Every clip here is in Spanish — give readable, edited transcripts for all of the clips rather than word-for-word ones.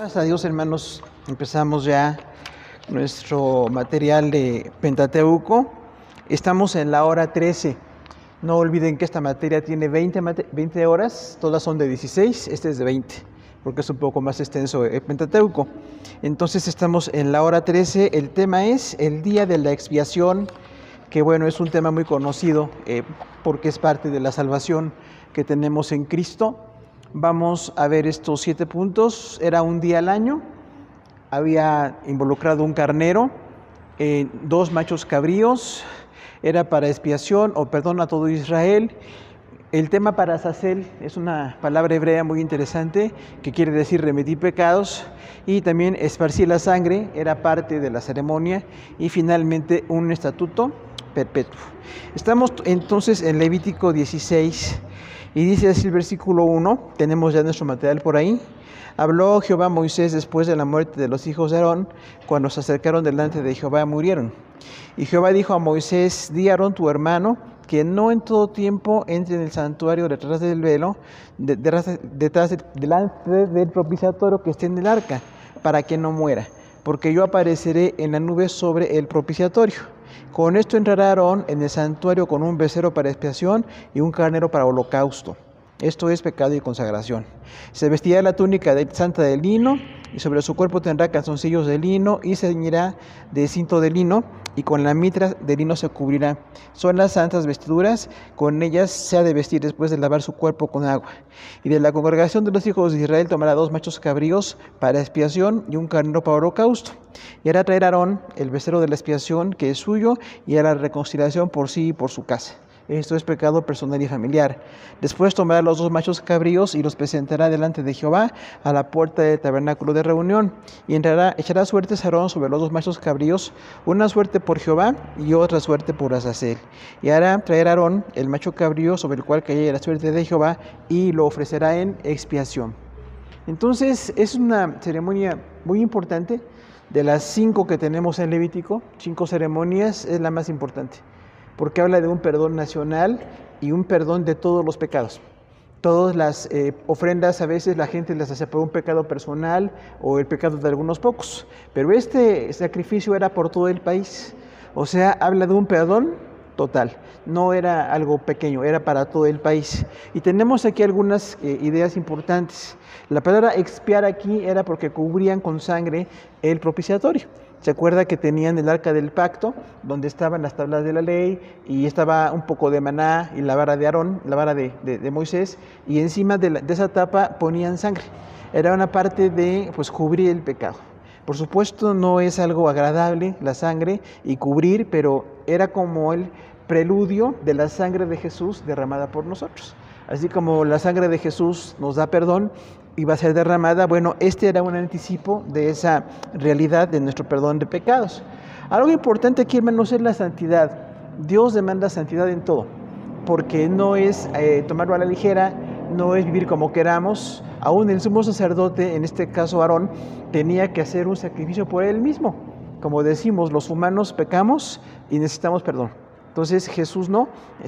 Gracias a Dios, hermanos, empezamos ya nuestro material de Pentateuco. Estamos en la hora 13. No olviden que esta materia tiene 20 horas, todas son de 16, este es de 20, porque es un poco más extenso el Pentateuco. Entonces estamos en la hora 13, el tema es el día de la expiación, que bueno, es un tema muy conocido porque es parte de la salvación que tenemos en Cristo. Vamos a ver estos 7 puntos. Era un día al año, había involucrado un carnero, 2 machos cabríos, era para expiación o perdón a todo Israel. El tema para Azazel es una palabra hebrea muy interesante que quiere decir remitir pecados, y también esparcir la sangre era parte de la ceremonia, y finalmente un estatuto perpetuo. Estamos entonces en Levítico 16 y dice así el versículo 1, tenemos ya nuestro material por ahí. Habló Jehová a Moisés después de la muerte de los hijos de Aarón, cuando se acercaron delante de Jehová murieron. Y Jehová dijo a Moisés: di a Aarón tu hermano que no en todo tiempo entre en el santuario detrás del velo, delante del propiciatorio que esté en el arca, para que no muera, porque yo apareceré en la nube sobre el propiciatorio. Con esto entrará Aarón en el santuario con un becerro para expiación y un carnero para holocausto. Esto es pecado y consagración. Se vestirá la túnica santa de lino, y sobre su cuerpo tendrá calzoncillos de lino, y se ceñirá de cinto de lino, y con la mitra de lino se cubrirá. Son las santas vestiduras, con ellas se ha de vestir después de lavar su cuerpo con agua. Y de la congregación de los hijos de Israel tomará 2 machos cabríos para expiación y un carnero para holocausto. Y hará traer Aarón el becerro de la expiación, que es suyo, y hará reconciliación por sí y por su casa. Esto es pecado personal y familiar. Después tomará los 2 machos cabríos y los presentará delante de Jehová a la puerta del tabernáculo de reunión. Y echará suertes Aarón sobre los 2 machos cabríos, una suerte por Jehová y otra suerte por Azazel. Y hará traer Aarón el macho cabrío sobre el cual cayere la suerte de Jehová, y lo ofrecerá en expiación. Entonces es una ceremonia muy importante. De las 5 que tenemos en Levítico, 5 ceremonias, es la más importante, porque habla de un perdón nacional y un perdón de todos los pecados. Todas las ofrendas a veces la gente las hace por un pecado personal o el pecado de algunos pocos, pero este sacrificio era por todo el país. O sea, habla de un perdón total, no era algo pequeño, era para todo el país. Y tenemos aquí algunas ideas importantes. La palabra expiar aquí era porque cubrían con sangre el propiciatorio. Se acuerda que tenían el arca del pacto, donde estaban las tablas de la ley, y estaba un poco de maná y la vara de Aarón, la vara de Moisés, y encima de esa tapa ponían sangre. Era una parte de cubrir el pecado. Por supuesto no es algo agradable la sangre y cubrir, pero era como el preludio de la sangre de Jesús derramada por nosotros. Así como la sangre de Jesús nos da perdón y va a ser derramada, bueno, este era un anticipo de esa realidad de nuestro perdón de pecados. Algo importante aquí, hermanos, es la santidad. Dios demanda santidad en todo, porque no es tomarlo a la ligera, no es vivir como queramos. Aún el sumo sacerdote, en este caso Aarón, tenía que hacer un sacrificio por él mismo. Como decimos, los humanos pecamos y necesitamos perdón. Entonces Jesús no,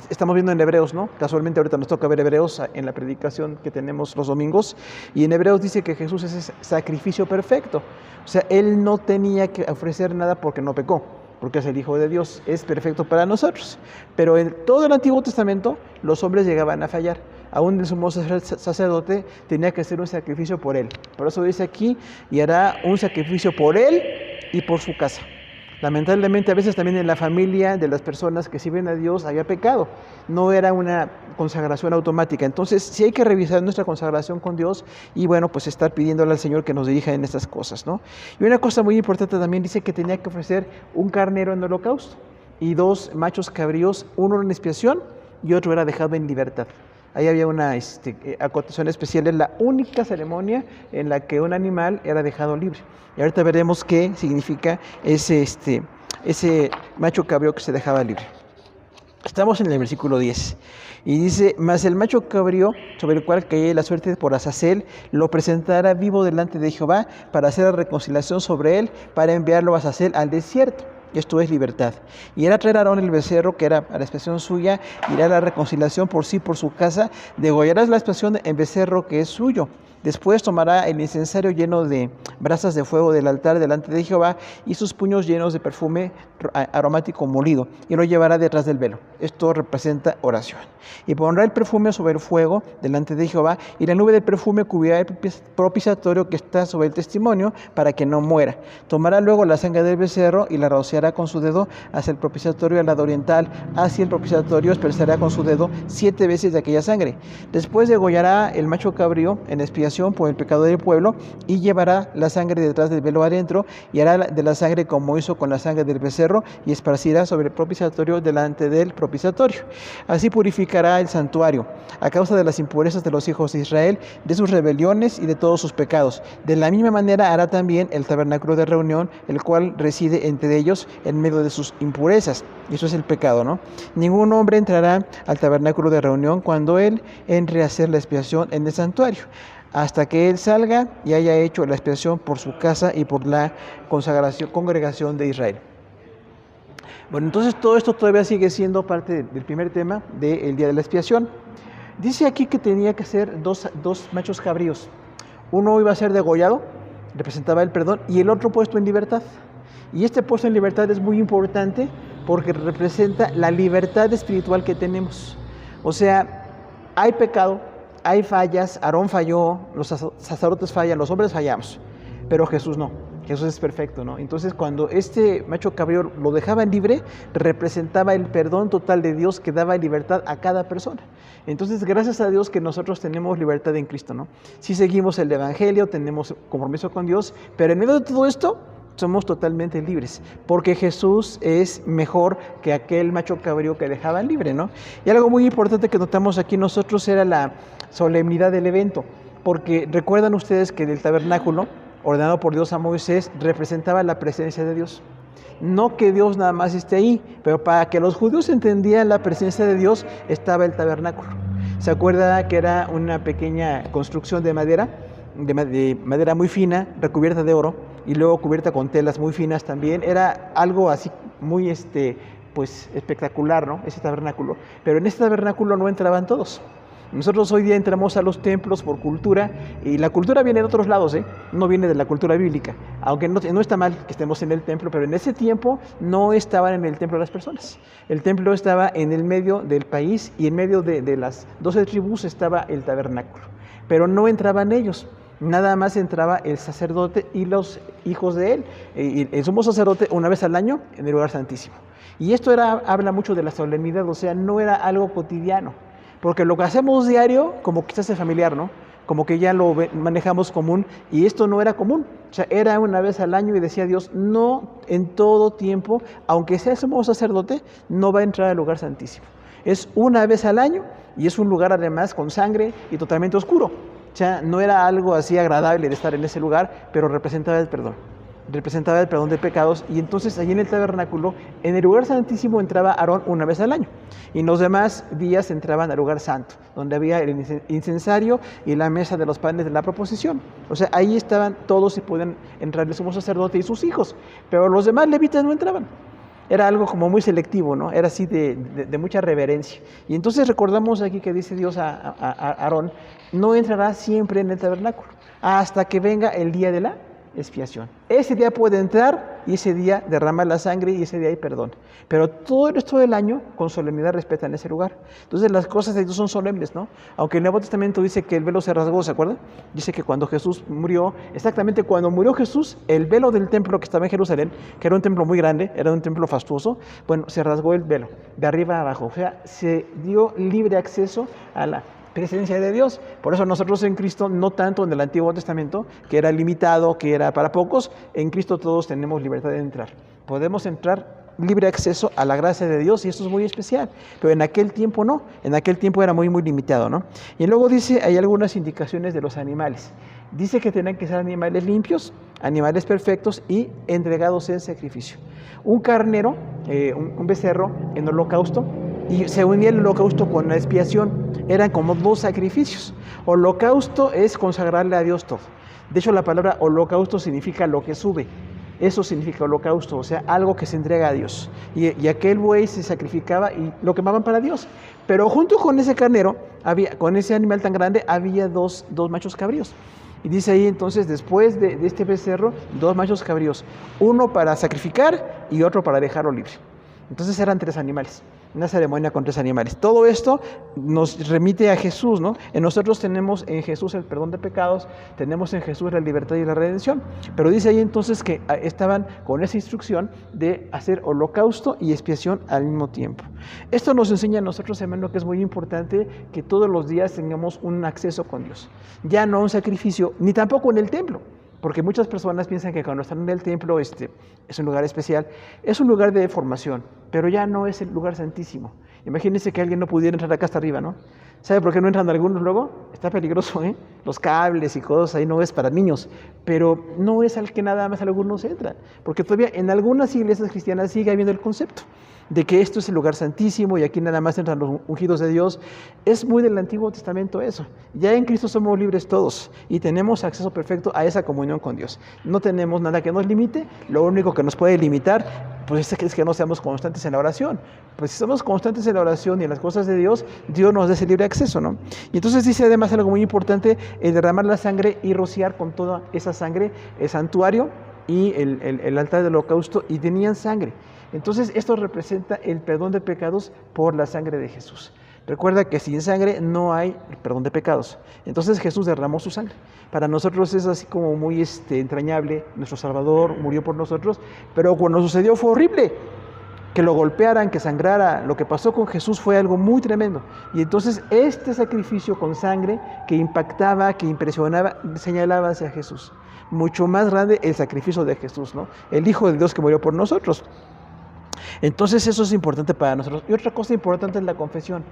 estamos viendo en Hebreos, ¿no? Casualmente ahorita nos toca ver Hebreos en la predicación que tenemos los domingos, y en Hebreos dice que Jesús es ese sacrificio perfecto. O sea, Él no tenía que ofrecer nada porque no pecó, porque es el Hijo de Dios, es perfecto para nosotros. Pero en todo el Antiguo Testamento los hombres llegaban a fallar. Aún el sumo sacerdote tenía que hacer un sacrificio por él. Por eso dice aquí, y hará un sacrificio por él y por su casa. Lamentablemente a veces también en la familia de las personas que sirven a Dios había pecado, no era una consagración automática. Entonces sí hay que revisar nuestra consagración con Dios y estar pidiéndole al Señor que nos dirija en estas cosas, ¿no? Y una cosa muy importante también dice que tenía que ofrecer un carnero en holocausto y 2 machos cabríos, uno en expiación y otro era dejado en libertad. Ahí había una acotación especial, es la única ceremonia en la que un animal era dejado libre. Y ahorita veremos qué significa ese macho cabrío que se dejaba libre. Estamos en el versículo 10 y dice: mas el macho cabrío sobre el cual cayere la suerte por Azazel lo presentará vivo delante de Jehová para hacer la reconciliación sobre él, para enviarlo a Azazel al desierto. Esto es libertad. Y era traer a Aarón el becerro, que era la expiación suya, irá a la reconciliación por sí, por su casa, degollarás la expiación en becerro que es suyo. Después tomará el incensario lleno de brasas de fuego del altar delante de Jehová y sus puños llenos de perfume aromático molido, y lo llevará detrás del velo. Esto representa oración. Y pondrá el perfume sobre el fuego delante de Jehová, y la nube del perfume cubrirá el propiciatorio que está sobre el testimonio, para que no muera. Tomará luego la sangre del becerro y la rociará con su dedo hacia el propiciatorio al lado oriental. Hacia el propiciatorio expresará con su dedo 7 veces de aquella sangre. Después degollará el macho cabrío en expiación por el pecado del pueblo, y llevará la sangre detrás del velo adentro, y hará de la sangre como hizo con la sangre del becerro, y esparcirá sobre el propiciatorio delante del propiciatorio. Así purificará el santuario a causa de las impurezas de los hijos de Israel, de sus rebeliones y de todos sus pecados. De la misma manera hará también el tabernáculo de reunión, el cual reside entre ellos en medio de sus impurezas. Y eso es el pecado, ¿no? Ningún hombre entrará al tabernáculo de reunión cuando él entre a hacer la expiación en el santuario, hasta que él salga y haya hecho la expiación por su casa y por la congregación de Israel. Bueno, entonces todo esto todavía sigue siendo parte del primer tema del día de la expiación. Dice aquí que tenía que ser dos machos cabríos. Uno iba a ser degollado, representaba el perdón, y el otro puesto en libertad. Y este puesto en libertad es muy importante porque representa la libertad espiritual que tenemos. O sea, hay pecado, hay fallas, Aarón falló, los sacerdotes fallan, los hombres fallamos, pero Jesús no. Jesús es perfecto, ¿no? Entonces, cuando este macho cabrío lo dejaban libre, representaba el perdón total de Dios que daba libertad a cada persona. Entonces, gracias a Dios que nosotros tenemos libertad en Cristo, ¿no? Si seguimos el Evangelio, tenemos compromiso con Dios, pero en medio de todo esto, somos totalmente libres, porque Jesús es mejor que aquel macho cabrío que dejaban libre, ¿no? Y algo muy importante que notamos aquí nosotros era la solemnidad del evento, porque recuerdan ustedes que el tabernáculo, ordenado por Dios a Moisés, representaba la presencia de Dios. No que Dios nada más esté ahí, pero para que los judíos entendieran la presencia de Dios, estaba el tabernáculo. ¿Se acuerda que era una pequeña construcción de madera muy fina, recubierta de oro, y luego cubierta con telas muy finas también? Era algo así muy pues espectacular, ¿no? Ese tabernáculo. Pero en este tabernáculo no entraban todos. Nosotros hoy día entramos a los templos por cultura, y la cultura viene de otros lados, no viene de la cultura bíblica, aunque no está mal que estemos en el templo, pero en ese tiempo no estaban en el templo las personas. El templo estaba en el medio del país, y en medio de las 12 tribus estaba el tabernáculo, pero no entraban ellos. Nada más entraba el sacerdote y los hijos de él, y el sumo sacerdote una vez al año en el lugar santísimo. Y esto habla mucho de la solemnidad, o sea, no era algo cotidiano. Porque lo que hacemos diario, como que se hace familiar, ¿no? Como que ya lo manejamos común, y esto no era común. O sea, era una vez al año, y decía Dios, no en todo tiempo, aunque sea sumo sacerdote, no va a entrar al lugar santísimo. Es una vez al año, y es un lugar además con sangre y totalmente oscuro. O sea, no era algo así agradable de estar en ese lugar, pero representaba el perdón de pecados. Y entonces allí en el tabernáculo, en el lugar santísimo, entraba Aarón una vez al año, y en los demás días entraban al lugar santo, donde había el incensario y la mesa de los panes de la proposición. O sea, ahí estaban todos y podían entrar el sumo sacerdote y sus hijos, pero los demás levitas no entraban. Era algo como muy selectivo, ¿no? Era así de mucha reverencia. Y entonces recordamos aquí que dice Dios a Aarón, no entrará siempre en el tabernáculo, hasta que venga el día de la expiación. Ese día puede entrar, y ese día derrama la sangre, y ese día hay perdón. Pero todo el resto del año, con solemnidad, respetan ese lugar. Entonces las cosas de Dios son solemnes, ¿no? Aunque el Nuevo Testamento dice que el velo se rasgó, ¿se acuerdan? Dice que cuando Jesús murió, exactamente cuando murió Jesús, el velo del templo que estaba en Jerusalén, que era un templo muy grande, era un templo fastuoso, bueno, se rasgó el velo, de arriba a abajo. O sea, se dio libre acceso a la presencia de Dios. Por eso nosotros en Cristo, no tanto en el Antiguo Testamento, que era limitado, que era para pocos, en Cristo todos tenemos libertad de entrar. Podemos entrar libre acceso a la gracia de Dios, y esto es muy especial. Pero en aquel tiempo no, en aquel tiempo era muy, muy limitado, ¿no? Y luego dice, hay algunas indicaciones de los animales. Dice que tenían que ser animales limpios, animales perfectos y entregados en sacrificio. Un carnero, un becerro en holocausto, y se unía el holocausto con la expiación. Eran como dos sacrificios. Holocausto es consagrarle a Dios todo. De hecho, la palabra holocausto significa lo que sube. Eso significa holocausto, o sea, algo que se entrega a Dios. Y aquel buey se sacrificaba y lo quemaban para Dios. Pero junto con ese carnero, con ese animal tan grande, había dos machos cabríos. Y dice ahí entonces, después de este becerro, 2 machos cabríos, uno para sacrificar y otro para dejarlo libre. Entonces eran 3 animales, una ceremonia con 3 animales. Todo esto nos remite a Jesús, ¿no? Nosotros tenemos en Jesús el perdón de pecados, tenemos en Jesús la libertad y la redención. Pero dice ahí entonces que estaban con esa instrucción de hacer holocausto y expiación al mismo tiempo. Esto nos enseña a nosotros, hermano, que es muy importante que todos los días tengamos un acceso con Dios. Ya no un sacrificio, ni tampoco en el templo. Porque muchas personas piensan que cuando están en el templo es un lugar especial, es un lugar de formación, pero ya no es el lugar santísimo. Imagínense que alguien no pudiera entrar acá hasta arriba, ¿no? ¿Sabe por qué no entran algunos luego? Está peligroso, ¿eh? Los cables y cosas ahí no es para niños, pero no es al que nada más algunos entran, porque todavía en algunas iglesias cristianas sigue habiendo el concepto de que esto es el lugar santísimo y aquí nada más entran los ungidos de Dios. Es muy del Antiguo Testamento eso. Ya en Cristo somos libres todos y tenemos acceso perfecto a esa comunión con Dios. No tenemos nada que nos limite, lo único que nos puede limitar pues es que no seamos constantes en la oración. Pues si somos constantes en la oración y en las cosas de Dios, Dios nos da ese libre acceso, ¿no? Y entonces dice además algo muy importante, el derramar la sangre y rociar con toda esa sangre el santuario y el altar del holocausto, y tenían sangre. Entonces esto representa el perdón de pecados por la sangre de Jesús. Recuerda que sin sangre no hay perdón de pecados. Entonces Jesús derramó su sangre. Para nosotros es así como muy entrañable. Nuestro Salvador murió por nosotros, pero cuando sucedió fue horrible. Que lo golpearan, que sangrara, lo que pasó con Jesús fue algo muy tremendo. Y entonces este sacrificio con sangre que impactaba, que impresionaba, señalaba hacia Jesús. Mucho más grande el sacrificio de Jesús, ¿no? El Hijo de Dios que murió por nosotros. Entonces eso es importante para nosotros. Y otra cosa importante es la confesión.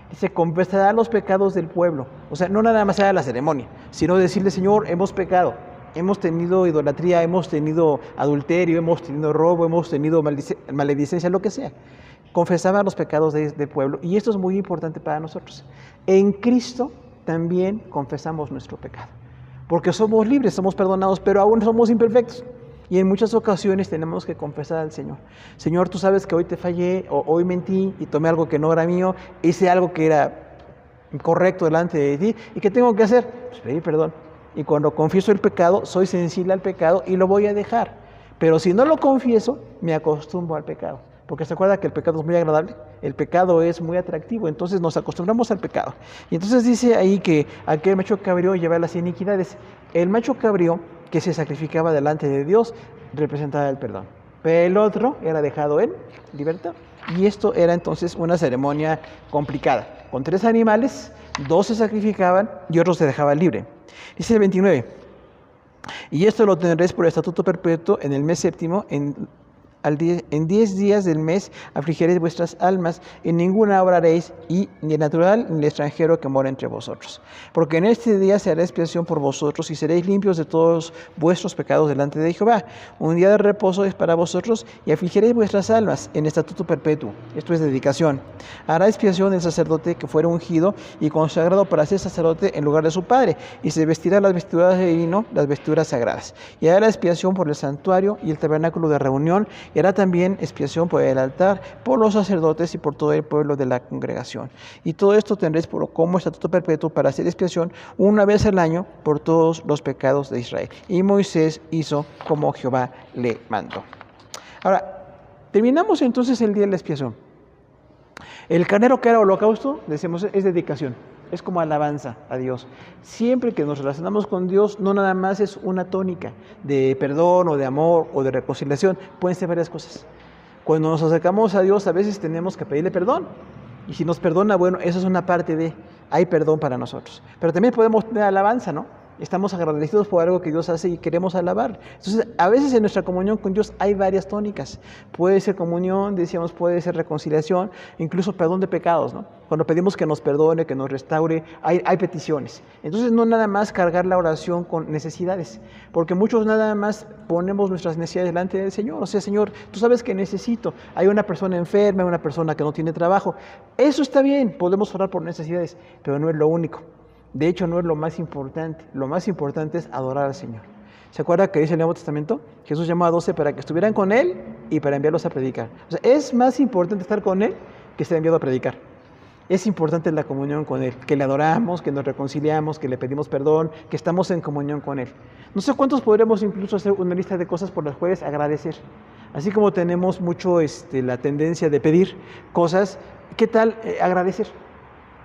Dice, confesará los pecados del pueblo. O sea, no nada más era la ceremonia, sino decirle, Señor, hemos pecado. Hemos tenido idolatría, hemos tenido adulterio, hemos tenido robo, hemos tenido maledicencia, lo que sea. Confesaba los pecados del pueblo. Y esto es muy importante para nosotros. En Cristo también confesamos nuestro pecado. Porque somos libres, somos perdonados, pero aún somos imperfectos. Y en muchas ocasiones tenemos que confesar al Señor. Señor, tú sabes que hoy te fallé, o hoy mentí y tomé algo que no era mío, hice algo que era incorrecto delante de ti, ¿y qué tengo que hacer? Pues pedir perdón. Y cuando confieso el pecado, soy sensible al pecado y lo voy a dejar. Pero si no lo confieso, me acostumbro al pecado. Porque se acuerda que el pecado es muy agradable, el pecado es muy atractivo, entonces nos acostumbramos al pecado. Y entonces dice ahí que aquel macho cabrío lleva las iniquidades. El macho cabrío que se sacrificaba delante de Dios representaba el perdón. Pero el otro era dejado en libertad. Y esto era entonces una ceremonia complicada. Con 3 animales, 2 se sacrificaban y otros se dejaban libre. Dice el 29. Y esto lo tendréis por estatuto perpetuo en el mes séptimo, en 10 días del mes afligiréis vuestras almas, en ninguna obra haréis, y ni el natural ni el extranjero que mora entre vosotros. Porque en este día se hará expiación por vosotros, y seréis limpios de todos vuestros pecados delante de Jehová. Un día de reposo es para vosotros, y afligiréis vuestras almas en estatuto perpetuo. Esto es dedicación. Hará expiación el sacerdote que fuera ungido y consagrado para ser sacerdote en lugar de su padre, y se vestirá las vestiduras de lino, las vestiduras sagradas. Y hará la expiación por el santuario y el tabernáculo de reunión, y hará también expiación por el altar, por los sacerdotes y por todo el pueblo de la congregación. Y todo esto tendréis como estatuto perpetuo para hacer expiación una vez al año por todos los pecados de Israel. Y Moisés hizo como Jehová le mandó. Ahora, terminamos entonces el día de la expiación. El carnero que era holocausto, decimos, es dedicación. Es como alabanza a Dios. Siempre que nos relacionamos con Dios, no nada más es una tónica de perdón o de amor o de reconciliación. Pueden ser varias cosas. Cuando nos acercamos a Dios, a veces tenemos que pedirle perdón. Y si nos perdona, bueno, eso es una parte de, hay perdón para nosotros. Pero también podemos tener alabanza, ¿no? Estamos agradecidos por algo que Dios hace y queremos alabar. Entonces, a veces en nuestra comunión con Dios hay varias tónicas. Puede ser comunión, decíamos, puede ser reconciliación, incluso perdón de pecados, ¿no? Cuando pedimos que nos perdone, que nos restaure, hay peticiones. Entonces, no nada más cargar la oración con necesidades, porque muchos nada más ponemos nuestras necesidades delante del Señor. O sea, Señor, tú sabes que necesito. Hay una persona enferma, hay una persona que no tiene trabajo. Eso está bien, podemos orar por necesidades, pero no es lo único. De hecho, no es lo más importante. Lo más importante es adorar al Señor. ¿Se acuerda que dice el Nuevo Testamento? Jesús llamó a 12 para que estuvieran con Él y para enviarlos a predicar. O sea, es más importante estar con Él que ser enviado a predicar. Es importante la comunión con Él, que le adoramos, que nos reconciliamos, que le pedimos perdón, que estamos en comunión con Él. No sé cuántos podremos incluso hacer una lista de cosas por las cuales agradecer. Así como tenemos mucho la tendencia de pedir cosas, ¿qué tal agradecer?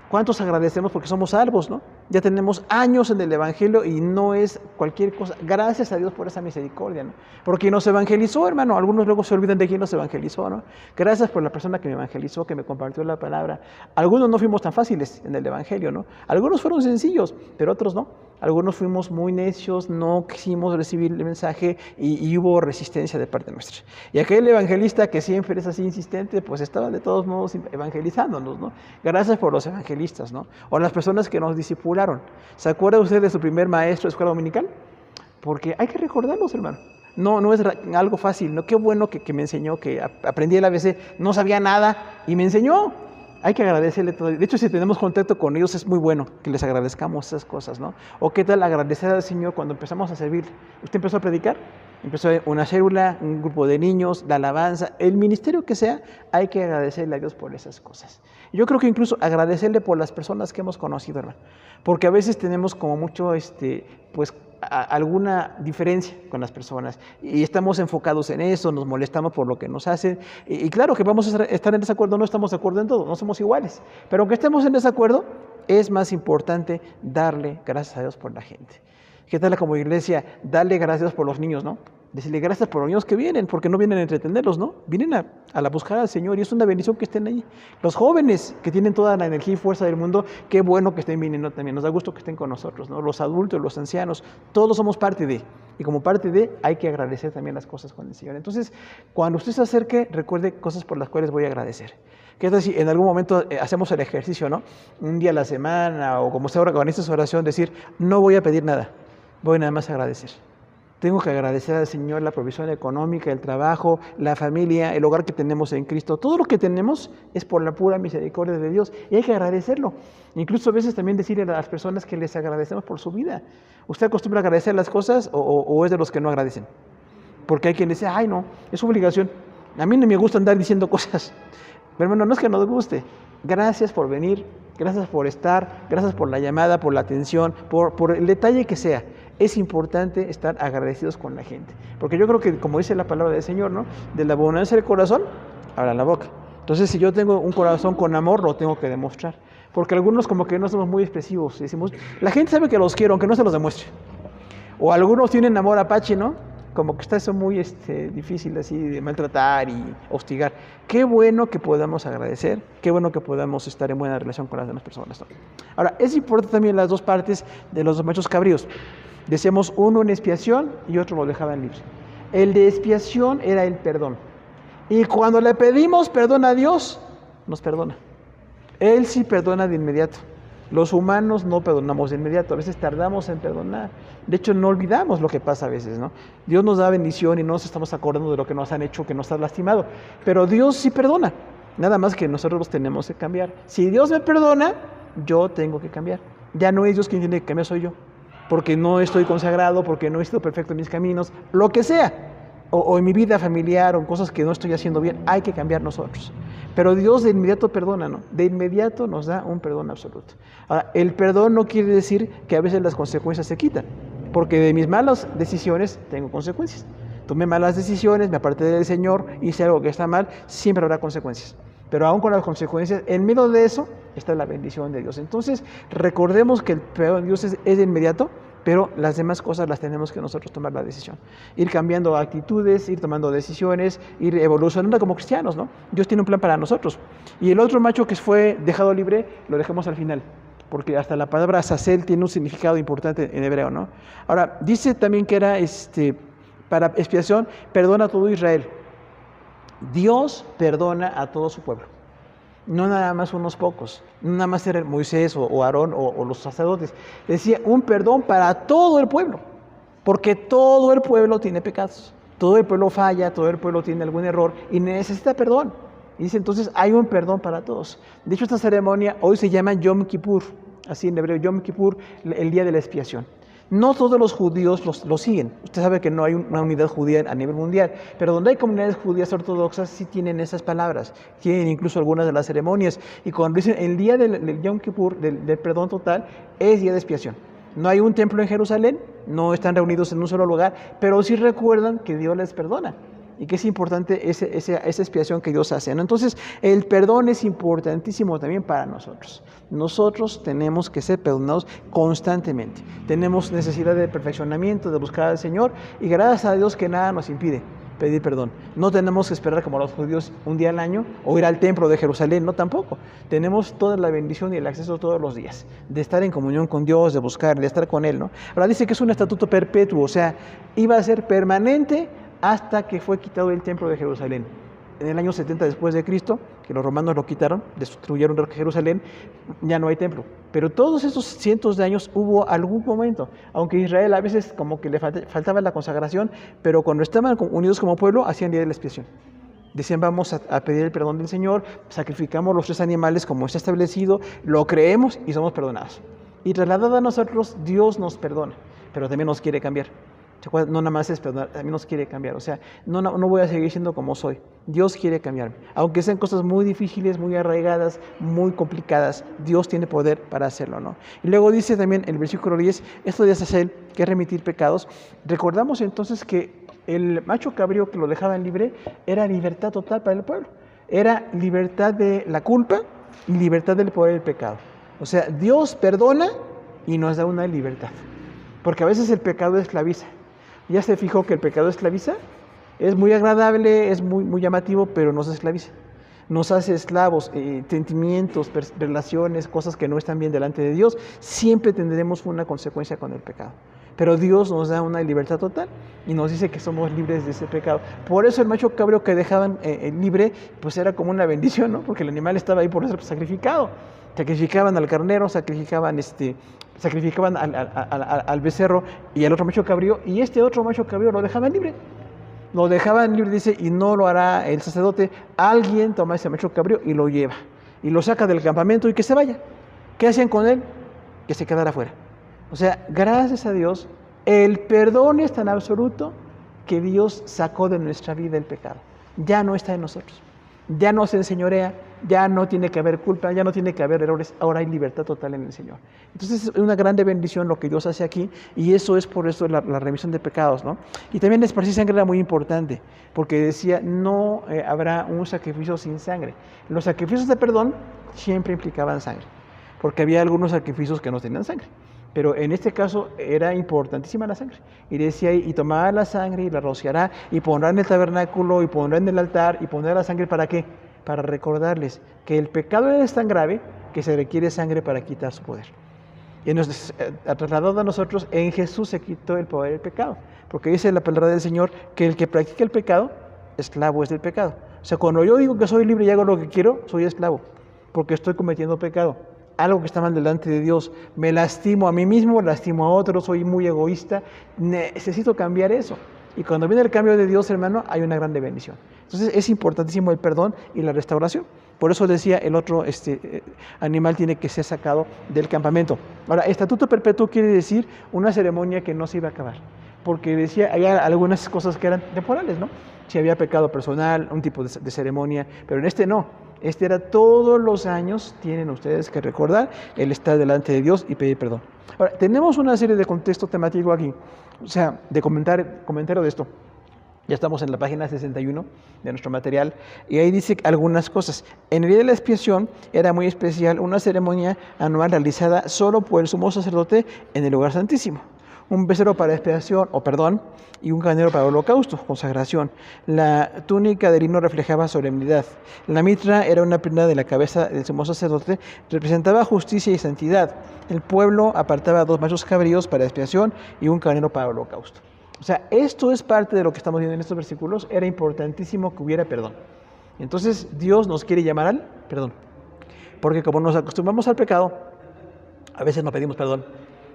¿Cuántos agradecemos porque somos salvos, no? Ya tenemos años en el Evangelio y no es cualquier cosa. Gracias a Dios por esa misericordia, ¿no? Porque nos evangelizó, hermano. Algunos luego se olvidan de quién nos evangelizó, ¿no? Gracias por la persona que me evangelizó, que me compartió la palabra. Algunos no fuimos tan fáciles en el Evangelio, ¿no? Algunos fueron sencillos, pero otros no. Algunos fuimos muy necios, no quisimos recibir el mensaje y hubo resistencia de parte nuestra. Y aquel evangelista que siempre es así insistente, pues estaba de todos modos evangelizándonos, ¿no? Gracias por los evangelistas, ¿no? O las personas que nos discipularon. ¿Se acuerda usted de su primer maestro de escuela dominical? Porque hay que recordarlos, hermano. No es algo fácil, ¿no? Qué bueno que me enseñó, que aprendí el ABC, no sabía nada y me enseñó. Hay que agradecerle todo. De hecho, si tenemos contacto con ellos, es muy bueno que les agradezcamos esas cosas, ¿no? O qué tal agradecer al Señor cuando empezamos a servir. Usted empezó a predicar, empezó una célula, un grupo de niños, la alabanza, el ministerio que sea, hay que agradecerle a Dios por esas cosas. Yo creo que incluso agradecerle por las personas que hemos conocido, hermano. Porque a veces tenemos como mucho, pues, alguna diferencia con las personas y estamos enfocados en eso, nos molestamos por lo que nos hacen y claro que vamos a estar en desacuerdo, no estamos de acuerdo en todo, no somos iguales, pero aunque estemos en desacuerdo, es más importante darle gracias a Dios por la gente. ¿Qué tal como iglesia? Darle gracias a Dios por los niños, ¿no? Decirle gracias por los niños que vienen, porque no vienen a entretenerlos, ¿no? Vienen a buscar al Señor y es una bendición que estén ahí. Los jóvenes que tienen toda la energía y fuerza del mundo, qué bueno que estén viniendo también. Nos da gusto que estén con nosotros, ¿no? Los adultos, los ancianos, todos somos parte de. Y como parte de, hay que agradecer también las cosas con el Señor. Entonces, cuando usted se acerque, recuerde cosas por las cuales voy a agradecer. ¿Qué tal si en algún momento hacemos el ejercicio, ¿no? Un día a la semana o como usted organiza su oración, decir, no voy a pedir nada, voy nada más a agradecer. Tengo que agradecer al Señor la provisión económica, el trabajo, la familia, el hogar que tenemos en Cristo. Todo lo que tenemos es por la pura misericordia de Dios y hay que agradecerlo. Incluso a veces también decirle a las personas que les agradecemos por su vida. ¿Usted acostumbra a agradecer las cosas o es de los que no agradecen? Porque hay quien dice, ay no, es su obligación. A mí no me gusta andar diciendo cosas. Pero hermano, no es que nos guste. Gracias por venir, gracias por estar, gracias por la llamada, por la atención, por el detalle que sea. Es importante estar agradecidos con la gente. Porque yo creo que, como dice la palabra del Señor, ¿no? De la abundancia del corazón, habla la boca. Entonces, si yo tengo un corazón con amor, lo tengo que demostrar. Porque algunos como que no somos muy expresivos. Decimos, la gente sabe que los quiero, aunque no se los demuestre. O algunos tienen amor apache, ¿no? Como que está eso muy difícil así de maltratar y hostigar. Qué bueno que podamos agradecer, qué bueno que podamos estar en buena relación con las demás personas, ¿no? Ahora, es importante también las dos partes de los dos machos cabríos. Decíamos uno en expiación y otro lo dejaban libre. El de expiación era el perdón. Y cuando le pedimos perdón a Dios, nos perdona. Él sí perdona de inmediato. Los humanos no perdonamos de inmediato, a veces tardamos en perdonar. De hecho, no olvidamos lo que pasa a veces, ¿no? Dios nos da bendición y no nos estamos acordando de lo que nos han hecho, que nos ha lastimado. Pero Dios sí perdona. Nada más que nosotros tenemos que cambiar. Si Dios me perdona, yo tengo que cambiar. Ya no es Dios quien tiene que cambiar, soy yo. Porque no estoy consagrado, porque no he sido perfecto en mis caminos, lo que sea. O en mi vida familiar, o en cosas que no estoy haciendo bien, hay que cambiar nosotros. Pero Dios de inmediato perdona, ¿no? De inmediato nos da un perdón absoluto. Ahora, el perdón no quiere decir que a veces las consecuencias se quitan, porque de mis malas decisiones tengo consecuencias. Tomé malas decisiones, me aparté del Señor, hice algo que está mal, siempre habrá consecuencias. Pero aún con las consecuencias, en medio de eso está la bendición de Dios. Entonces, recordemos que el perdón de Dios es de inmediato, pero las demás cosas las tenemos que nosotros tomar la decisión. Ir cambiando actitudes, ir tomando decisiones, ir evolucionando como cristianos, ¿no? Dios tiene un plan para nosotros. Y el otro macho que fue dejado libre, lo dejamos al final, porque hasta la palabra azazel tiene un significado importante en hebreo, ¿no? Ahora, dice también que era, para expiación, perdona a todo Israel. Dios perdona a todo su pueblo. No nada más unos pocos, no nada más era Moisés o Aarón o los sacerdotes. Decía un perdón para todo el pueblo, porque todo el pueblo tiene pecados, todo el pueblo falla, todo el pueblo tiene algún error y necesita perdón. Y dice entonces hay un perdón para todos. De hecho esta ceremonia hoy se llama Yom Kippur, así en hebreo, Yom Kippur, el día de la expiación. No todos los judíos lo siguen. Usted sabe que no hay una unidad judía a nivel mundial, pero donde hay comunidades judías ortodoxas sí tienen esas palabras, tienen incluso algunas de las ceremonias. Y cuando dicen el día del Yom Kippur, del perdón total, es día de expiación. No hay un templo en Jerusalén, no están reunidos en un solo lugar, pero sí recuerdan que Dios les perdona y que es importante esa expiación que Dios hace, ¿no? Entonces, el perdón es importantísimo también para nosotros. Nosotros tenemos que ser perdonados constantemente. Tenemos necesidad de perfeccionamiento, de buscar al Señor, y gracias a Dios que nada nos impide pedir perdón. No tenemos que esperar como los judíos un día al año o ir al templo de Jerusalén, no, tampoco. Tenemos toda la bendición y el acceso todos los días de estar en comunión con Dios, de buscar, de estar con Él, ¿no? Ahora dice que es un estatuto perpetuo, o sea, iba a ser permanente hasta que fue quitado el templo de Jerusalén. En el año 70 después de Cristo, que los romanos lo quitaron, destruyeron Jerusalén, ya no hay templo. Pero todos esos cientos de años hubo algún momento, aunque Israel a veces como que le faltaba la consagración, pero cuando estaban unidos como pueblo, hacían día de la expiación. Decían, vamos a pedir el perdón del Señor, sacrificamos los 3 animales como está establecido, lo creemos y somos perdonados. Y trasladado a nosotros, Dios nos perdona, pero también nos quiere cambiar. No nada más es perdonar, también nos quiere cambiar. O sea, no voy a seguir siendo como soy. Dios quiere cambiarme. Aunque sean cosas muy difíciles, muy arraigadas, muy complicadas, Dios tiene poder para hacerlo, ¿no? Y luego dice también el versículo 10, esto de hacer, que es remitir pecados. Recordamos entonces que el macho cabrío que lo dejaban libre era libertad total para el pueblo. Era libertad de la culpa y libertad del poder del pecado. O sea, Dios perdona y nos da una libertad. Porque a veces el pecado esclaviza. ¿Ya se fijó que el pecado esclaviza? Es muy agradable, es muy llamativo, pero nos esclaviza. Nos hace esclavos, sentimientos, relaciones, cosas que no están bien delante de Dios. Siempre tendremos una consecuencia con el pecado. Pero Dios nos da una libertad total y nos dice que somos libres de ese pecado. Por eso el macho cabrío que dejaban libre, pues era como una bendición, ¿no? Porque el animal estaba ahí por ser sacrificado. Sacrificaban al carnero, sacrificaban al becerro y al otro macho cabrío, y este otro macho cabrío lo dejaban libre. Lo dejaban libre, dice, y no lo hará el sacerdote. Alguien toma ese macho cabrío y lo lleva, y lo saca del campamento y que se vaya. ¿Qué hacían con él? Que se quedara afuera. O sea, gracias a Dios, el perdón es tan absoluto que Dios sacó de nuestra vida el pecado. Ya no está en nosotros. Ya no se enseñorea, ya no tiene que haber culpa, ya no tiene que haber errores, ahora hay libertad total en el Señor. Entonces es una grande bendición lo que Dios hace aquí, y eso es por eso la remisión de pecados, ¿no? Y también esparcir sangre era muy importante, porque decía, no habrá un sacrificio sin sangre. Los sacrificios de perdón siempre implicaban sangre, porque había algunos sacrificios que no tenían sangre. Pero en este caso era importantísima la sangre. Y decía, y tomará la sangre y la rociará, y pondrá en el tabernáculo, y pondrá en el altar, y pondrá la sangre, ¿para qué? Para recordarles que el pecado es tan grave que se requiere sangre para quitar su poder. Y nos ha trasladado a nosotros, en Jesús se quitó el poder del pecado. Porque dice la palabra del Señor que el que practica el pecado, esclavo es del pecado. O sea, cuando yo digo que soy libre y hago lo que quiero, soy esclavo, porque estoy cometiendo pecado. Algo que está mal delante de Dios, me lastimo a mí mismo, lastimo a otros, soy muy egoísta, necesito cambiar eso. Y cuando viene el cambio de Dios, hermano, hay una grande bendición. Entonces es importantísimo el perdón y la restauración. Por eso decía, el otro animal tiene que ser sacado del campamento. Ahora, estatuto perpetuo quiere decir una ceremonia que no se iba a acabar. Porque decía, hay algunas cosas que eran temporales, ¿no? Si había pecado personal, un tipo de ceremonia, pero en este no. Este era todos los años, tienen ustedes que recordar, el estar delante de Dios y pedir perdón. Ahora, tenemos una serie de contexto temático aquí, o sea, de comentario de esto. Ya estamos en la página 61 de nuestro material, y ahí dice algunas cosas. En el día de la expiación era muy especial una ceremonia anual realizada solo por el sumo sacerdote en el lugar santísimo. Un becerro para expiación o perdón y un carnero para holocausto, consagración. La túnica de lino reflejaba solemnidad. La mitra era una prenda de la cabeza del sumo sacerdote, representaba justicia y santidad. El pueblo apartaba 2 machos cabríos para expiación y un carnero para holocausto. O sea, esto es parte de lo que estamos viendo en estos versículos. Era importantísimo que hubiera perdón. Entonces Dios nos quiere llamar al perdón, porque como nos acostumbramos al pecado, a veces no pedimos perdón.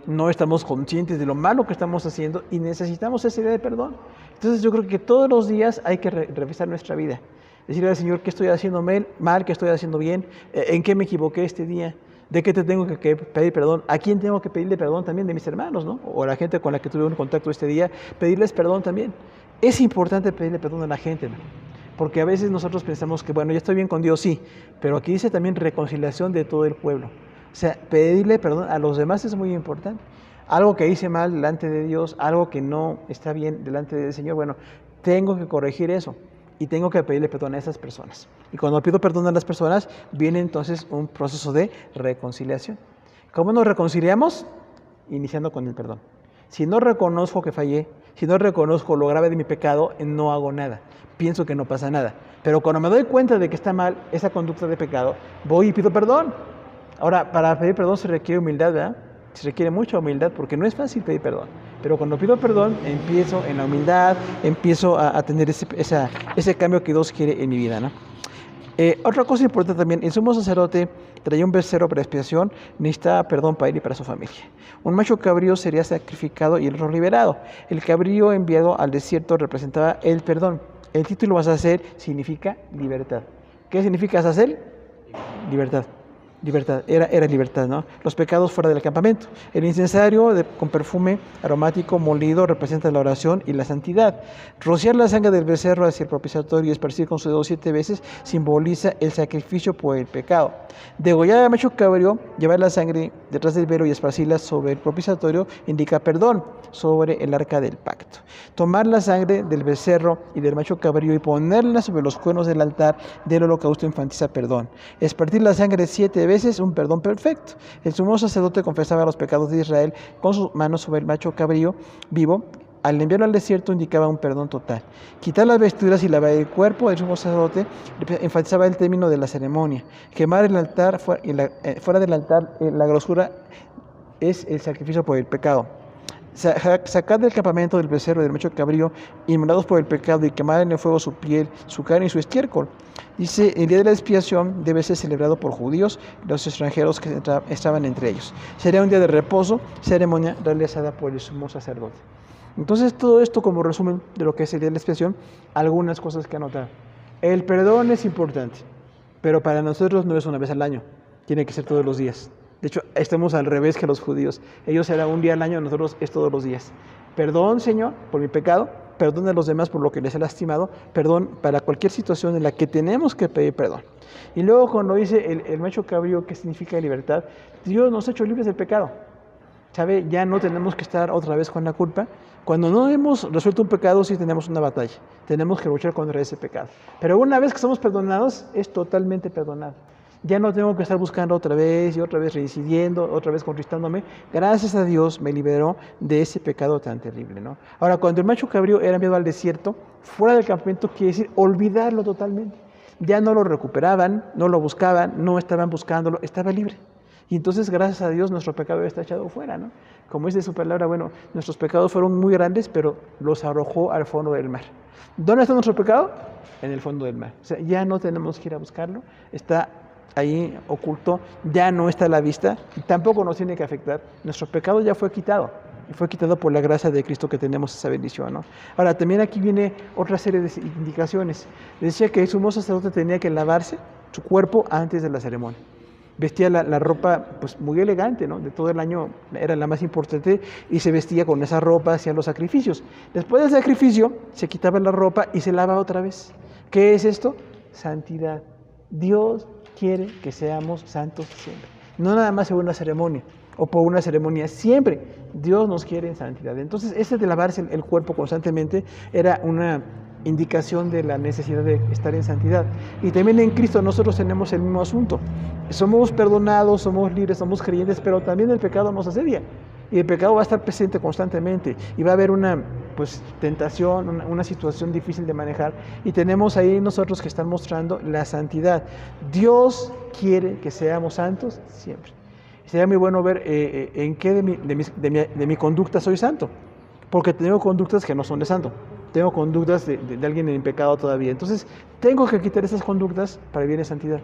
No estamos conscientes de lo malo que estamos haciendo y necesitamos esa idea de perdón. Entonces yo creo que todos los días hay que revisar nuestra vida. Decirle al Señor qué estoy haciendo mal, qué estoy haciendo bien, en qué me equivoqué este día. ¿De qué te tengo que pedir perdón? ¿A quién tengo que pedirle perdón también? De mis hermanos, ¿no? O a la gente con la que tuve un contacto este día, pedirles perdón también. Es importante pedirle perdón a la gente, ¿no? Porque a veces nosotros pensamos que, bueno, ya estoy bien con Dios, sí, pero aquí dice también reconciliación de todo el pueblo. O sea, pedirle perdón a los demás es muy importante. Algo que hice mal delante de Dios, algo que no está bien delante del Señor, bueno, tengo que corregir eso y tengo que pedirle perdón a esas personas. Y cuando pido perdón a las personas, viene entonces un proceso de reconciliación. ¿Cómo nos reconciliamos? Iniciando con el perdón. Si no reconozco que fallé, si no reconozco lo grave de mi pecado, no hago nada. Pienso que no pasa nada. Pero cuando me doy cuenta de que está mal esa conducta de pecado, voy y pido perdón. Ahora, para pedir perdón se requiere humildad, ¿verdad? Se requiere mucha humildad porque no es fácil pedir perdón. Pero cuando pido perdón, empiezo en la humildad, empiezo a tener ese cambio que Dios quiere en mi vida, ¿no? Otra cosa importante también, el sumo sacerdote traía un becerro para expiación, necesitaba perdón para él y para su familia. Un macho cabrío sería sacrificado y el otro liberado. El cabrío enviado al desierto representaba el perdón. El título Azazel significa libertad. ¿Qué significa Azazel? Libertad. Libertad, era libertad, ¿no? Los pecados fuera del campamento. El incensario con perfume aromático molido representa la oración y la santidad. Rociar la sangre del becerro hacia el propiciatorio y esparcir con su dedo 7 veces simboliza el sacrificio por el pecado. Degollar al macho cabrío, llevar la sangre detrás del velo y esparcirla sobre el propiciatorio indica perdón sobre el arca del pacto. Tomar la sangre del becerro y del macho cabrío y ponerla sobre los cuernos del altar del holocausto enfatiza perdón. Esparcir la sangre 7 veces un perdón perfecto. El sumo sacerdote confesaba los pecados de Israel con sus manos sobre el macho cabrío vivo. Al enviarlo al desierto indicaba un perdón total. Quitar las vestiduras y lavar el cuerpo del sumo sacerdote enfatizaba el término de la ceremonia. Quemar el altar fuera del altar, la grosura es el sacrificio por el pecado. Sacar del campamento del becerro y del macho cabrío, inmolados por el pecado, y quemar en el fuego su piel, su carne y su estiércol. Dice, el día de la expiación debe ser celebrado por judíos y los extranjeros que estaban entre ellos. Sería un día de reposo, ceremonia realizada por el sumo sacerdote. Entonces, todo esto como resumen de lo que es el día de la expiación, algunas cosas que anotar. El perdón es importante, pero para nosotros no es una vez al año, tiene que ser todos los días. De hecho, estamos al revés que los judíos. Ellos era un día al año, nosotros es todos los días. Perdón, Señor, por mi pecado, perdón a los demás por lo que les he lastimado, perdón para cualquier situación en la que tenemos que pedir perdón. Y luego cuando dice el macho cabrío, que significa libertad, Dios nos ha hecho libres del pecado. ¿Sabe? Ya no tenemos que estar otra vez con la culpa. Cuando no hemos resuelto un pecado, sí tenemos una batalla. Tenemos que luchar contra ese pecado. Pero una vez que somos perdonados, es totalmente perdonado. Ya no tengo que estar buscando otra vez y otra vez reincidiendo, otra vez contristándome. Gracias a Dios me liberó de ese pecado tan terrible, ¿no? Ahora, cuando el macho cabrío era enviado al desierto, fuera del campamento, quiere decir olvidarlo totalmente. Ya no lo recuperaban, no lo buscaban, no estaban buscándolo, estaba libre. Y entonces, gracias a Dios, nuestro pecado está echado fuera, ¿no? Como dice su palabra, bueno, nuestros pecados fueron muy grandes, pero los arrojó al fondo del mar. ¿Dónde está nuestro pecado? En el fondo del mar. O sea, ya no tenemos que ir a buscarlo, está ahí oculto, ya no está a la vista y tampoco nos tiene que afectar. Nuestro pecado ya fue quitado. Y fue quitado por la gracia de Cristo que tenemos esa bendición, ¿no? Ahora, también aquí viene otra serie de indicaciones. Decía que el sumo sacerdote tenía que lavarse su cuerpo antes de la ceremonia. Vestía la ropa pues muy elegante, ¿no? De todo el año era la más importante y se vestía con esa ropa hacia los sacrificios. Después del sacrificio se quitaba la ropa y se lava otra vez. ¿Qué es esto? Santidad. Dios quiere que seamos santos siempre. No nada más en una ceremonia o por una ceremonia, siempre Dios nos quiere en santidad. Entonces, ese de lavarse el cuerpo constantemente era una indicación de la necesidad de estar en santidad. Y también en Cristo nosotros tenemos el mismo asunto. Somos perdonados, somos libres, somos creyentes, pero también el pecado nos asedia. Y el pecado va a estar presente constantemente y va a haber una tentación, una situación difícil de manejar. Y tenemos ahí nosotros que están mostrando la santidad. Dios quiere que seamos santos siempre. Sería muy bueno ver en qué de mi conducta soy santo. Porque tengo conductas que no son de santo. Tengo conductas de alguien en pecado todavía. Entonces, tengo que quitar esas conductas para vivir en santidad.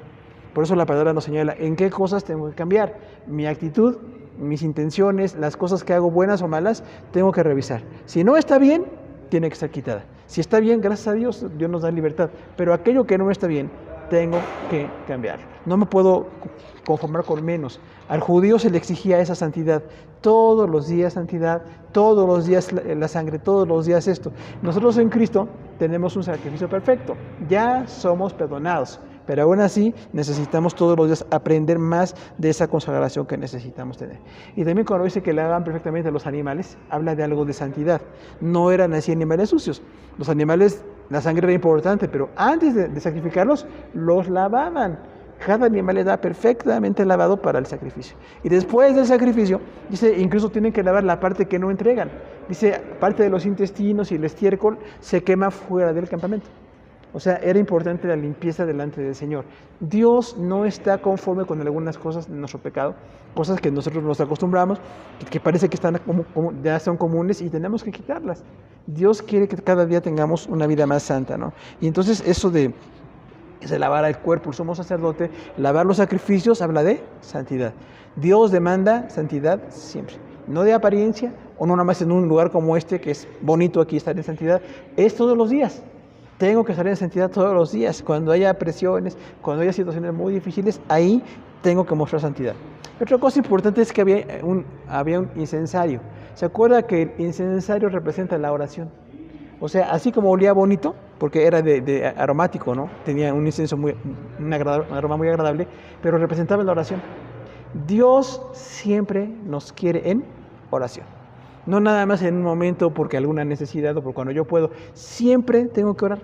Por eso la palabra nos señala en qué cosas tengo que cambiar. Mi actitud, mis intenciones, las cosas que hago buenas o malas, tengo que revisar. Si no está bien, tiene que ser quitada. Si está bien, gracias a Dios, Dios nos da libertad. Pero aquello que no está bien, tengo que cambiar. No me puedo conformar con menos. Al judío se le exigía esa santidad. Todos los días santidad, todos los días la sangre, todos los días esto. Nosotros en Cristo tenemos un sacrificio perfecto. Ya somos perdonados. Pero aún así necesitamos todos los días aprender más de esa consagración que necesitamos tener. Y también cuando dice que lavan perfectamente a los animales, habla de algo de santidad. No eran así animales sucios. Los animales, la sangre era importante, pero antes de sacrificarlos, los lavaban. Cada animal está perfectamente lavado para el sacrificio. Y después del sacrificio, dice, incluso tienen que lavar la parte que no entregan. Dice, parte de los intestinos y el estiércol se quema fuera del campamento. O sea, era importante la limpieza delante del Señor. Dios no está conforme con algunas cosas de nuestro pecado, cosas que nosotros nos acostumbramos, que parece que están ya son comunes y tenemos que quitarlas. Dios quiere que cada día tengamos una vida más santa, ¿no? Y entonces eso de lavar el cuerpo, el sumo sacerdote, lavar los sacrificios, habla de santidad. Dios demanda santidad siempre. No de apariencia, o no nada más en un lugar como este, que es bonito aquí estar en santidad, es todos los días. Tengo que estar en santidad todos los días. Cuando haya presiones, cuando haya situaciones muy difíciles, ahí tengo que mostrar santidad. Otra cosa importante es que había un incensario. ¿Se acuerda que el incensario representa la oración? O sea, así como olía bonito, porque era de aromático, ¿no? Tenía un incienso un aroma muy agradable, pero representaba la oración. Dios siempre nos quiere en oración. No nada más en un momento porque alguna necesidad o por cuando yo puedo. Siempre tengo que orar.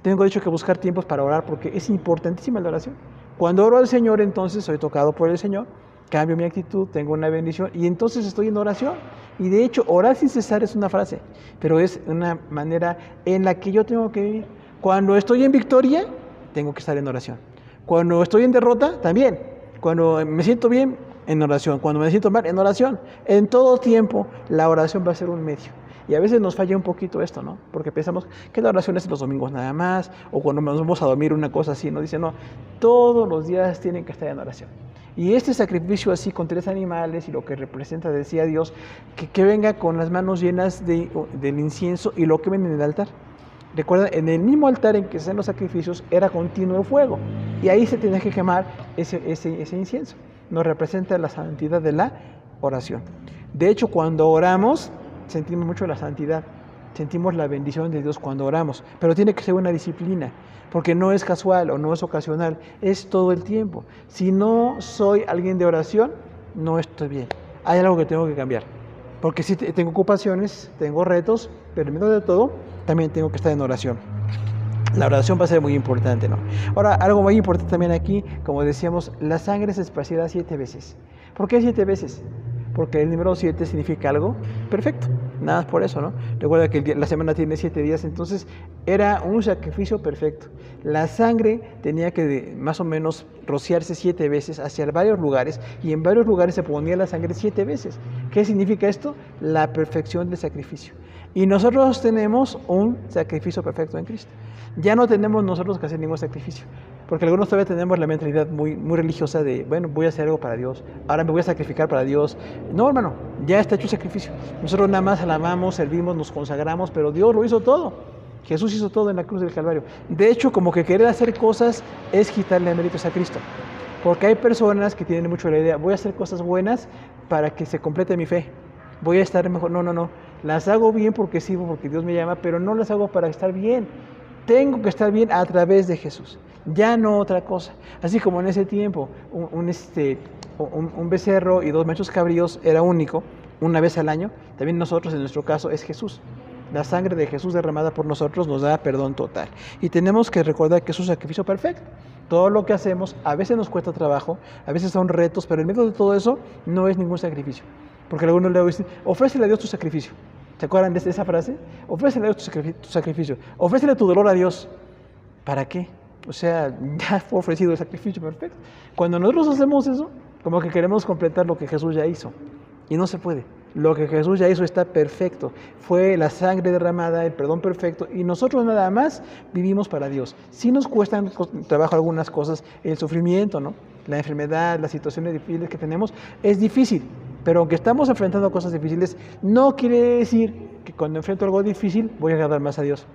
Tengo de hecho que buscar tiempos para orar porque es importantísima la oración. Cuando oro al Señor, entonces soy tocado por el Señor, cambio mi actitud, tengo una bendición y entonces estoy en oración. Y de hecho, orar sin cesar es una frase, pero es una manera en la que yo tengo que vivir. Cuando estoy en victoria, tengo que estar en oración. Cuando estoy en derrota, también. Cuando me siento bien, en oración. Cuando me siento mal, en oración. En todo tiempo, la oración va a ser un medio. Y a veces nos falla un poquito esto, ¿no? Porque pensamos que la oración es los domingos nada más, o cuando nos vamos a dormir una cosa así, ¿no? Dice, no, todos los días tienen que estar en oración. Y este sacrificio así con 3 animales y lo que representa, decía Dios, que venga con las manos llenas del incienso y lo quemen en el altar. Recuerda, en el mismo altar en que se hacen los sacrificios era continuo el fuego. Y ahí se tenía que quemar ese incienso. Nos representa la santidad de la oración. De hecho, cuando oramos, sentimos mucho la santidad. Sentimos la bendición de Dios cuando oramos. Pero tiene que ser una disciplina. Porque no es casual o no es ocasional. Es todo el tiempo. Si no soy alguien de oración, no estoy bien. Hay algo que tengo que cambiar. Porque sí tengo ocupaciones, tengo retos, pero en medio de todo, también tengo que estar en oración. La oración va a ser muy importante, ¿no? Ahora, algo muy importante también aquí, como decíamos, la sangre se esparcirá 7 veces. ¿Por qué 7 veces? Porque el número 7 significa algo perfecto. Nada más por eso, ¿no? Recuerda que la semana tiene 7 días, entonces era un sacrificio perfecto. La sangre tenía que más o menos rociarse 7 veces hacia varios lugares, y en varios lugares se ponía la sangre 7 veces. ¿Qué significa esto? La perfección del sacrificio. Y nosotros tenemos un sacrificio perfecto en Cristo. Ya no tenemos nosotros que hacer ningún sacrificio, porque algunos todavía tenemos la mentalidad muy religiosa de, bueno, voy a hacer algo para Dios, ahora me voy a sacrificar para Dios. No, hermano, ya está hecho el sacrificio. Nosotros nada más alabamos, servimos, nos consagramos, pero Dios lo hizo todo. Jesús hizo todo en la cruz del Calvario. De hecho, como que querer hacer cosas es quitarle méritos a Cristo. Porque hay personas que tienen mucho la idea, voy a hacer cosas buenas para que se complete mi fe. Voy a estar mejor. No. Las hago bien porque sirvo, porque Dios me llama, pero no las hago para estar bien. Tengo que estar bien a través de Jesús. Ya no otra cosa. Así como en ese tiempo, un becerro y 2 machos cabríos era único, una vez al año, también nosotros, en nuestro caso, es Jesús. La sangre de Jesús derramada por nosotros nos da perdón total. Y tenemos que recordar que es un sacrificio perfecto. Todo lo que hacemos a veces nos cuesta trabajo, a veces son retos, pero en medio de todo eso no es ningún sacrificio. Porque algunos le dicen, ofrécele a Dios tu sacrificio. ¿Se acuerdan de esa frase? Ofrécele a Dios tu sacrificio. Ofrécele tu dolor a Dios. ¿Para qué? O sea, ya fue ofrecido el sacrificio perfecto. Cuando nosotros hacemos eso, como que queremos completar lo que Jesús ya hizo. Y no se puede. Lo que Jesús ya hizo está perfecto. Fue la sangre derramada, el perdón perfecto. Y nosotros nada más vivimos para Dios. Sí nos cuestan trabajo algunas cosas, el sufrimiento, ¿no? La enfermedad, las situaciones difíciles que tenemos, es difícil. Pero aunque estamos enfrentando cosas difíciles, no quiere decir que cuando enfrento algo difícil voy a agradar más a Dios.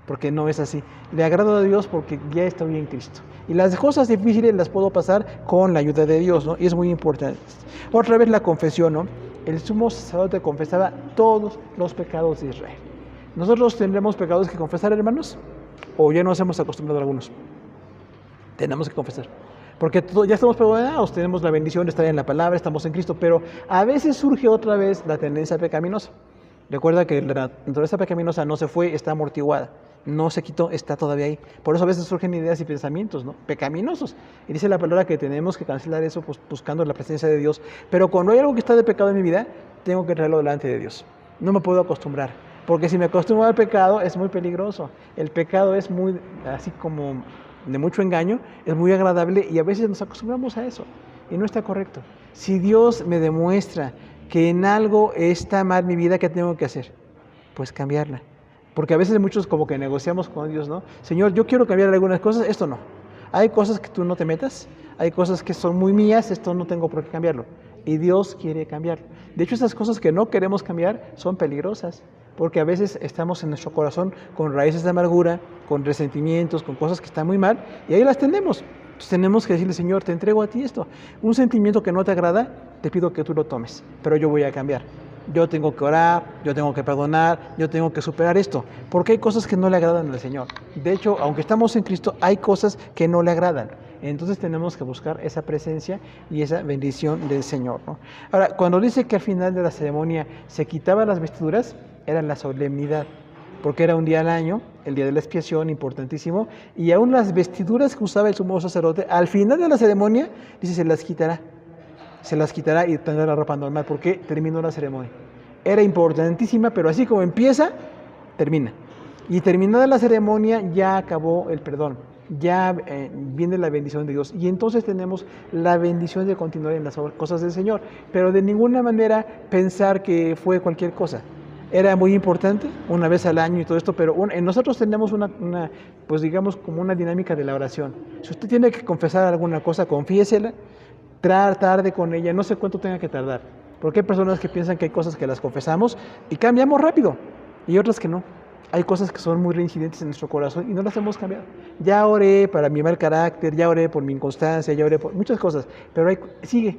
porque no es así. Le agrado a Dios porque ya estoy en Cristo. Y las cosas difíciles las puedo pasar con la ayuda de Dios, ¿no? Y es muy importante. Otra vez la confesión, ¿no? El sumo sacerdote confesaba todos los pecados de Israel. ¿Nosotros tendremos pecados que confesar, hermanos? ¿O ya nos hemos acostumbrado a algunos? Tenemos que confesar. Porque ya estamos perdonados, tenemos la bendición de estar en la palabra, estamos en Cristo, pero a veces surge otra vez la tendencia pecaminosa. Recuerda que la naturaleza pecaminosa no se fue, está amortiguada, no se quitó, está todavía ahí. Por eso a veces surgen ideas y pensamientos, ¿no? Pecaminosos. Y dice la palabra que tenemos que cancelar eso pues, buscando la presencia de Dios. Pero cuando hay algo que está de pecado en mi vida, tengo que traerlo delante de Dios. No me puedo acostumbrar. Porque si me acostumbro al pecado, es muy peligroso. El pecado es muy, así como de mucho engaño, es muy agradable y a veces nos acostumbramos a eso. Y no está correcto. Si Dios me demuestra que en algo está mal mi vida, ¿qué tengo que hacer? Pues cambiarla. Porque a veces muchos como que negociamos con Dios, ¿no? Señor, yo quiero cambiar algunas cosas, esto no. Hay cosas que tú no te metas, hay cosas que son muy mías, esto no tengo por qué cambiarlo. Y Dios quiere cambiarlo. De hecho, esas cosas que no queremos cambiar son peligrosas, porque a veces estamos en nuestro corazón con raíces de amargura, con resentimientos, con cosas que están muy mal, y ahí las tenemos. Entonces tenemos que decirle, Señor, te entrego a ti esto. Un sentimiento que no te agrada, te pido que tú lo tomes, pero yo voy a cambiar. Yo tengo que orar, yo tengo que perdonar, yo tengo que superar esto, porque hay cosas que no le agradan al Señor. De hecho, aunque estamos en Cristo, hay cosas que no le agradan. Entonces tenemos que buscar esa presencia y esa bendición del Señor, ¿no? Ahora, cuando dice que al final de la ceremonia se quitaban las vestiduras, era la solemnidad, porque era un día al año, el día de la expiación, importantísimo, y aún las vestiduras que usaba el sumo sacerdote, al final de la ceremonia, dice, se las quitará y tendrá la ropa normal, porque terminó la ceremonia. Era importantísima, pero así como empieza, termina. Y terminada la ceremonia, ya acabó el perdón, ya viene la bendición de Dios, y entonces tenemos la bendición de continuar en las cosas del Señor, pero de ninguna manera pensar que fue cualquier cosa. Era muy importante, una vez al año y todo esto, pero nosotros tenemos pues digamos, como una dinámica de la oración. Si usted tiene que confesar alguna cosa, confiésela, tarde con ella, no sé cuánto tenga que tardar, porque hay personas que piensan que hay cosas que las confesamos y cambiamos rápido, y otras que no. Hay cosas que son muy reincidentes en nuestro corazón y no las hemos cambiado. Ya oré para mi mal carácter, ya oré por mi inconstancia, ya oré por muchas cosas, pero sigue.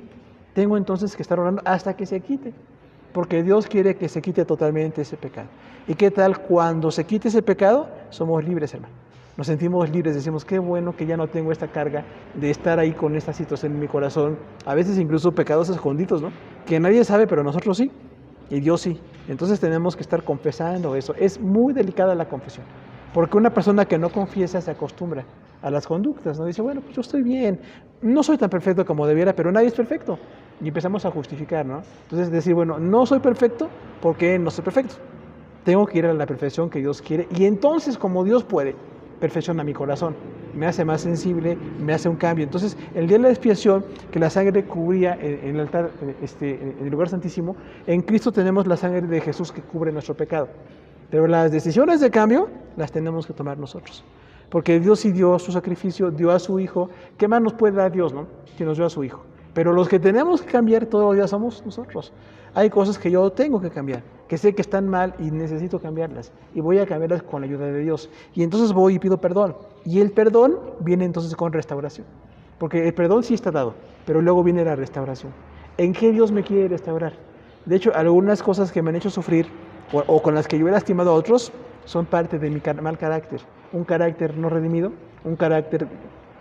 Tengo entonces que estar orando hasta que se quite, porque Dios quiere que se quite totalmente ese pecado. ¿Y qué tal cuando se quite ese pecado? Somos libres, hermano. Nos sentimos libres, decimos, qué bueno que ya no tengo esta carga de estar ahí con esta situación en mi corazón, a veces incluso pecados escondidos, ¿no? Que nadie sabe, pero nosotros sí, y Dios sí. Entonces tenemos que estar confesando eso. Es muy delicada la confesión, porque una persona que no confiesa se acostumbra a las conductas, ¿no? Dice, bueno, pues yo estoy bien, no soy tan perfecto como debiera, pero nadie es perfecto. Y empezamos a justificar, ¿no? Entonces decir, bueno, no soy perfecto porque no soy perfecto. Tengo que ir a la perfección que Dios quiere, y entonces como Dios puede, perfecciona mi corazón, me hace más sensible, me hace un cambio. Entonces, el día de la expiación, que la sangre cubría en el altar, en el lugar santísimo, en Cristo tenemos la sangre de Jesús que cubre nuestro pecado. Pero las decisiones de cambio las tenemos que tomar nosotros. Porque Dios sí dio su sacrificio, dio a su Hijo. ¿Qué más nos puede dar Dios, no? Que nos dio a su Hijo. Pero los que tenemos que cambiar todos los días somos nosotros. Hay cosas que yo tengo que cambiar, que sé que están mal y necesito cambiarlas. Y voy a cambiarlas con la ayuda de Dios. Y entonces voy y pido perdón. Y el perdón viene entonces con restauración. Porque el perdón sí está dado, pero luego viene la restauración. ¿En qué Dios me quiere restaurar? De hecho, algunas cosas que me han hecho sufrir o con las que yo he lastimado a otros son parte de mi mal carácter. Un carácter no redimido, un carácter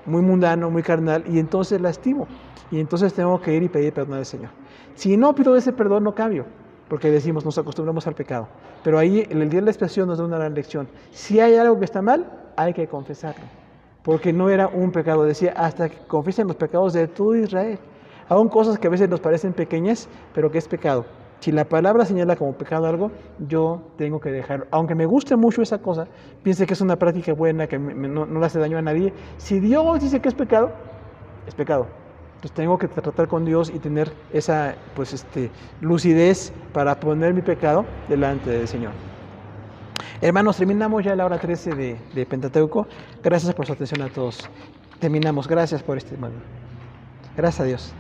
muy mundano, muy carnal, y entonces lastimo. Y entonces tengo que ir y pedir perdón al Señor. Si no pido ese perdón, no cambio, porque decimos, nos acostumbramos al pecado. Pero ahí, en el día de la expiación, nos da una gran lección. Si hay algo que está mal, hay que confesarlo. Porque no era un pecado, decía, hasta que confiesen los pecados de todo Israel. Aún cosas que a veces nos parecen pequeñas, pero que es pecado. Si la palabra señala como pecado algo, yo tengo que dejarlo. Aunque me guste mucho esa cosa, piense que es una práctica buena, que no le hace daño a nadie. Si Dios dice que es pecado, es pecado. Entonces tengo que tratar con Dios y tener esa lucidez para poner mi pecado delante del Señor. Hermanos, terminamos ya la hora 13 de Pentateuco. Gracias por su atención a todos. Terminamos. Gracias por este hermano. Gracias a Dios.